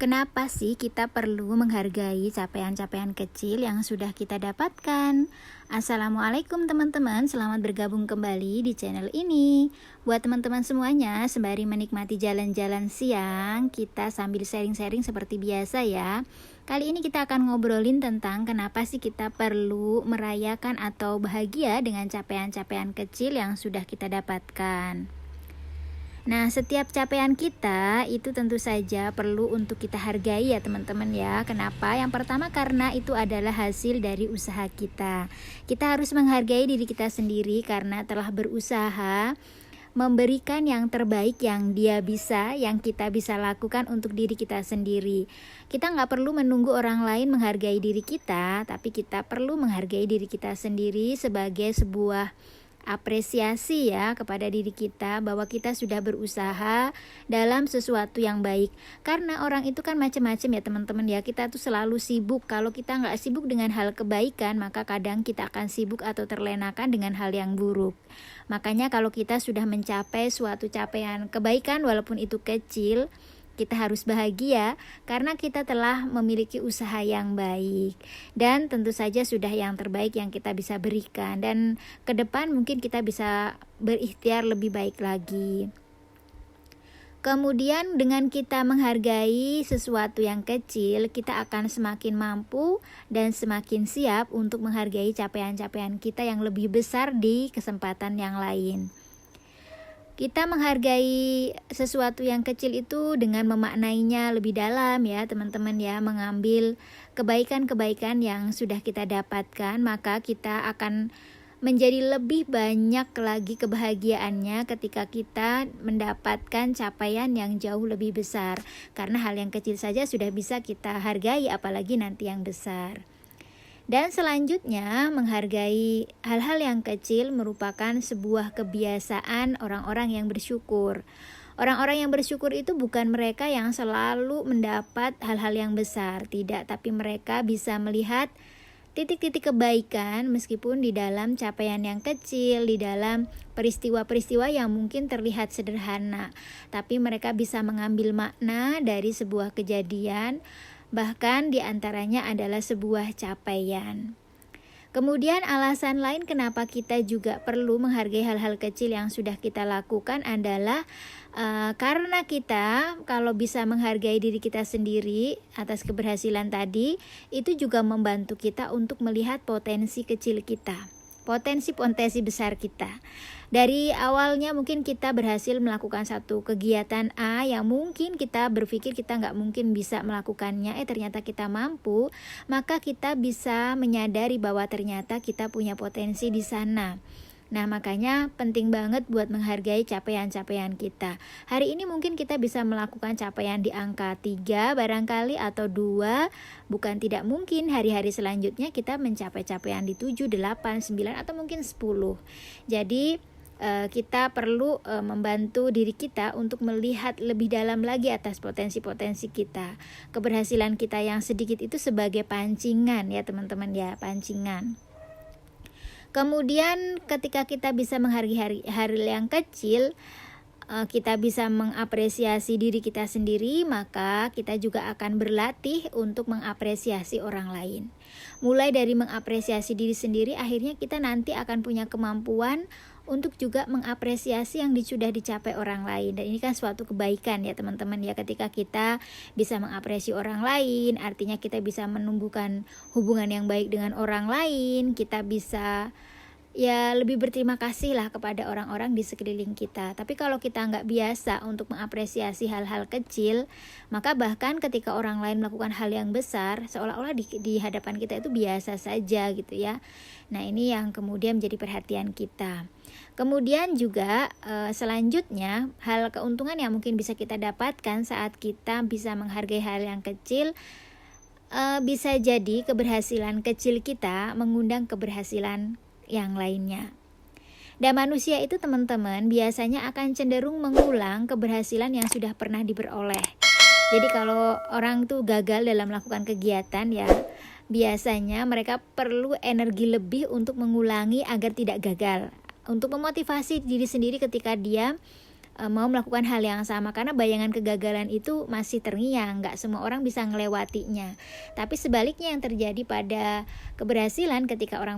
Kenapa sih kita perlu menghargai capaian-capaian kecil yang sudah kita dapatkan? Assalamualaikum teman-teman, selamat bergabung kembali di channel ini. Buat teman-teman semuanya, sembari menikmati jalan-jalan siang, kita sambil sharing-sharing seperti biasa ya. Kali ini kita akan ngobrolin tentang kenapa sih kita perlu merayakan atau bahagia dengan capaian-capaian kecil yang sudah kita dapatkan. Nah, setiap capaian kita itu tentu saja perlu untuk kita hargai ya teman-teman ya. Kenapa? Yang pertama karena itu adalah hasil dari usaha kita. Kita harus menghargai diri kita sendiri karena telah berusaha memberikan yang terbaik yang kita bisa lakukan untuk diri kita sendiri. Kita nggak perlu menunggu orang lain menghargai diri kita, tapi kita perlu menghargai diri kita sendiri sebagai sebuah apresiasi ya kepada diri kita bahwa kita sudah berusaha dalam sesuatu yang baik. Karena orang itu kan macam-macam ya teman-teman ya. Kita tuh selalu sibuk. Kalau kita nggak sibuk dengan hal kebaikan, maka kadang kita akan sibuk atau terlenakan dengan hal yang buruk. Makanya kalau kita sudah mencapai suatu capaian kebaikan walaupun itu kecil, kita harus bahagia karena kita telah memiliki usaha yang baik dan tentu saja sudah yang terbaik yang kita bisa berikan, dan ke depan mungkin kita bisa berikhtiar lebih baik lagi. Kemudian dengan kita menghargai sesuatu yang kecil, kita akan semakin mampu dan semakin siap untuk menghargai capaian-capaian kita yang lebih besar di kesempatan yang lain. Kita menghargai sesuatu yang kecil itu dengan memaknainya lebih dalam ya teman-teman ya, mengambil kebaikan-kebaikan yang sudah kita dapatkan, maka kita akan menjadi lebih banyak lagi kebahagiaannya ketika kita mendapatkan capaian yang jauh lebih besar. Karena hal yang kecil saja sudah bisa kita hargai, apalagi nanti yang besar. Dan selanjutnya, menghargai hal-hal yang kecil merupakan sebuah kebiasaan orang-orang yang bersyukur. Orang-orang yang bersyukur itu bukan mereka yang selalu mendapat hal-hal yang besar, tidak, tapi mereka bisa melihat titik-titik kebaikan meskipun di dalam capaian yang kecil, di dalam peristiwa-peristiwa yang mungkin terlihat sederhana, tapi mereka bisa mengambil makna dari sebuah kejadian, bahkan diantaranya adalah sebuah capaian. Kemudian alasan lain kenapa kita juga perlu menghargai hal-hal kecil yang sudah kita lakukan adalah karena kita kalau bisa menghargai diri kita sendiri atas keberhasilan tadi, itu juga membantu kita untuk melihat potensi kecil kita, potensi-potensi besar kita. Dari awalnya mungkin kita berhasil melakukan satu kegiatan A yang mungkin kita berpikir kita nggak mungkin bisa melakukannya, ternyata kita mampu, maka kita bisa menyadari bahwa ternyata kita punya potensi di sana. Nah, makanya penting banget buat menghargai capaian-capaian kita. Hari ini mungkin kita bisa melakukan capaian di angka 3 barangkali atau 2. Bukan tidak mungkin hari-hari selanjutnya kita mencapai capaian di 7, 8, 9 atau mungkin 10. Jadi kita perlu membantu diri kita untuk melihat lebih dalam lagi atas potensi-potensi kita. Keberhasilan kita yang sedikit itu sebagai pancingan ya teman-teman ya, pancingan. Kemudian ketika kita bisa menghargai hal yang kecil, kita bisa mengapresiasi diri kita sendiri, maka kita juga akan berlatih untuk mengapresiasi orang lain. Mulai dari mengapresiasi diri sendiri, akhirnya kita nanti akan punya kemampuan untuk juga mengapresiasi yang sudah dicapai orang lain. Dan ini kan suatu kebaikan ya teman-teman ya, ketika kita bisa mengapresiasi orang lain, artinya kita bisa menumbuhkan hubungan yang baik dengan orang lain, kita bisa ya lebih berterima kasih lah kepada orang-orang di sekeliling kita. Tapi kalau kita nggak biasa untuk mengapresiasi hal-hal kecil, maka bahkan ketika orang lain melakukan hal yang besar, seolah-olah di hadapan kita itu biasa saja gitu ya. Nah, ini yang kemudian menjadi perhatian kita. Kemudian juga selanjutnya, hal keuntungan yang mungkin bisa kita dapatkan saat kita bisa menghargai hal yang kecil, bisa jadi keberhasilan kecil kita mengundang keberhasilan yang lainnya. Dan manusia itu teman-teman biasanya akan cenderung mengulang keberhasilan yang sudah pernah diperoleh. Jadi kalau orang tuh gagal dalam melakukan kegiatan ya, biasanya mereka perlu energi lebih untuk mengulangi agar tidak gagal, untuk memotivasi diri sendiri ketika dia mau melakukan hal yang sama, karena bayangan kegagalan itu masih terngiang, nggak semua orang bisa ngelewatinya. Tapi sebaliknya yang terjadi pada keberhasilan, ketika orang